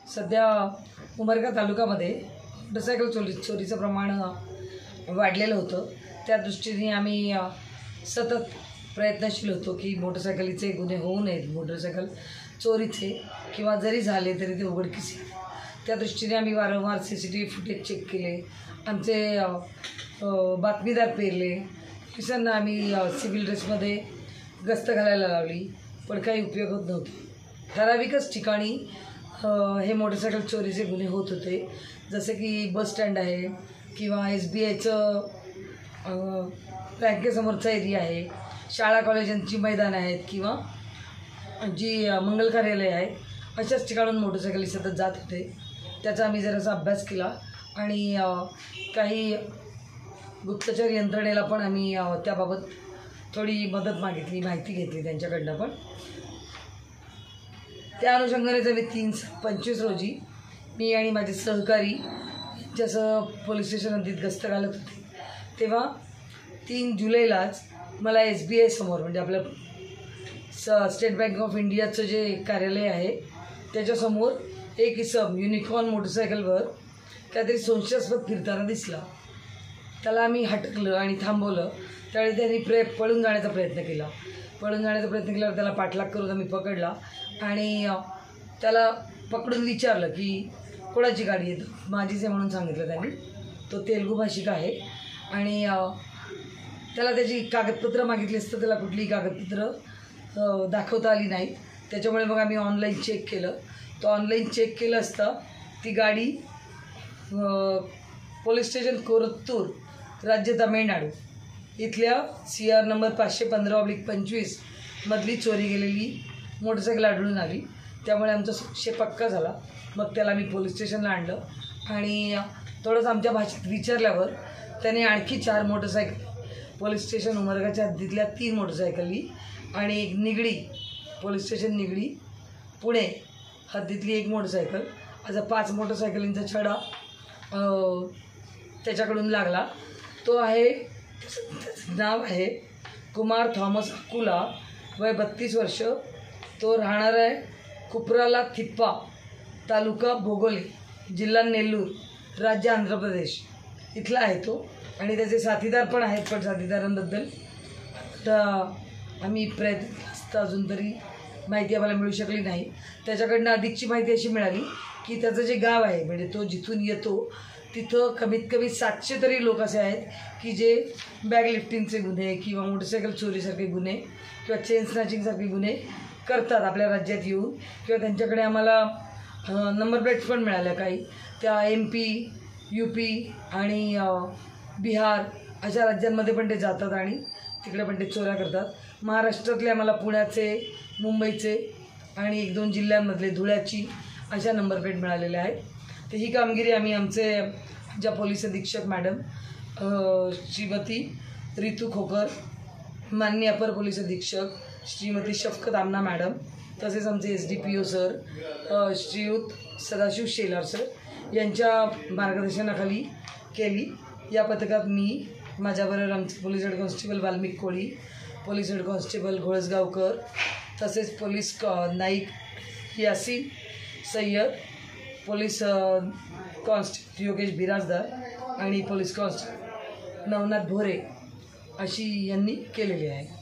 सध्या उमरगा तालुक्यामध्ये मोटरसायकल चोरीचं प्रमाण वाढलेलं होतं। त्या दृष्टीने आम्ही सतत प्रयत्नशील होतो की मोटरसायकलीचे गुन्हे होऊ नयेत, मोटरसायकल चोरीचे किंवा जरी झाले तरी ते उघडकीस येईल। त्या दृष्टीने आम्ही वारंवार CCTV फुटेज चेक केले, आमचे बातमीदार पेरले, पोलिसांना आम्ही सिव्हिल ड्रेसमध्ये गस्त घालायला लावली, पण काही उपयोग होत नव्हता। ठराविकच ठिकाणी हे मोटरसायकल चोरीचे गुन्हे होत होते, जसे की बस स्टँड आहे किंवा SBIचं बँकेसमोरचा एरिया आहे, शाळा कॉलेजांची मैदान आहेत किंवा जी मंगल कार्यालय आहे, अशाच ठिकाणून मोटरसायकली सतत जात होते। त्याचा आम्ही जरासा अभ्यास केला आणि काही गुप्तचर यंत्रणेला पण आम्ही त्याबाबत थोडी मदत मागितली, माहिती घेतली त्यांच्याकडनं पण। त्या अनुषंगाने जर 3/25 रोजी मी आणि माझे सहकारी जसं पोलीस स्टेशन हद्दीत गस्त घालत होते, तेव्हा 3 जुलैलाच मला SBI समोर, म्हणजे आपलं स्टेट बँक ऑफ इंडियाचं जे कार्यालय आहे त्याच्यासमोर एक इसम युनिकॉर्न मोटरसायकलवर काहीतरी संशयास्पद फिरताना दिसला। त्याला आम्ही हटकलं आणि थांबवलं। त्यावेळी त्यांनी पळून जाण्याचा प्रयत्न केला। केल्यावर त्याला पाठलाग करून आम्ही पकडला आणि त्याला पकडून विचारलं की कोणाची गाडी आहे, माझीच आहे म्हणून सांगितलं त्यांनी। तो तेलुगू भाषिक आहे आणि त्याला त्याची कागदपत्र मागितली असतं, त्याला कुठलीही कागदपत्र दाखवता आली नाही। त्याच्यामुळे मग आम्ही ऑनलाईन चेक केलं। तो ऑनलाईन चेक केलं असता ती गाडी पोलीस स्टेशन कोरत्तूर, राज्य तामिळनाडू इथल्या CR नंबर 515/25 मधली चोरी गेलेली मोटरसायकल आढळून आली। त्यामुळे आमचा संशय पक्का झाला। मग त्याला मी पोलीस स्टेशनला आणलं आणि थोडंसं आमच्या भाषेत विचारल्यावर त्याने आणखी 4 मोटरसायकल, पोलीस स्टेशन उमरगाच्या हद्दीतल्या 3 मोटरसायकली आणि एक निगडी, पोलीस स्टेशन निगडी पुणे हद्दीतली 1 मोटरसायकल, असा 5 मोटरसायकलींचा छडा त्याच्याकडून लागला। तो आहे, नाव आहे कुमार थॉमस अकुला, वय 32 वर्ष। तो राहणार आहे कुपराला थिप्पा, तालुका भोगोली, जिल्हा नेल्लूर, राज्य आंध्र प्रदेश इथला आहे तो। आणि त्याचे साथीदार पण आहेत, पण साथीदारांबद्दल आता आम्ही प्रयत्न केला असता अजून तरी माहिती आम्हाला मिळू शकली नाही। त्याच्याकडनं अधिकची माहिती अशी मिळाली की त्याचं जे गाव आहे, म्हणजे तो जिथून येतो तिथं कमीत कमी 700 तरी लोक असे आहेत की जे बॅग लिफ्टिंगचे गुन्हे किंवा मोटरसायकल चोरीसारखे गुन्हे किंवा चेन स्नॅचिंगसारखे गुन्हे करतात आपल्या राज्यात येऊन, किंवा त्यांच्याकडे आम्हाला नंबर प्लेट्स पण मिळाल्या काही, त्या MP, UP आणि बिहार अशा राज्यांमध्ये पण ते जातात आणि तिकडे पण ते चोऱ्या करतात। महाराष्ट्रातले आम्हाला पुण्याचे, मुंबईचे आणि 1-2 जिल्ह्यांमधले, धुळ्याची अशा नंबर प्लेट मिळालेल्या आहेत। तर ही कामगिरी आम्ही आमच्या पोलीस अधीक्षक मॅडम श्रीमती रितू खोकर, माननीय अपर पोलीस अधीक्षक श्रीमती शफकत आमना मॅडम, तसेच आमचे SDPO सर श्रीयुत सदाशिव शेलार सर यांच्या मार्गदर्शनाखाली केली। या पथकात मी, माझ्याबरोबर आमचे police head constable Valmik Koli, police head constable Gholasgaonkar, तसेच police Naik Yasin Sayyad, police constable Yogesh Birajdar आणि पोलीस कॉन्स्टेबल नवनाथ भोरे अशी यांनी केलेली आहे।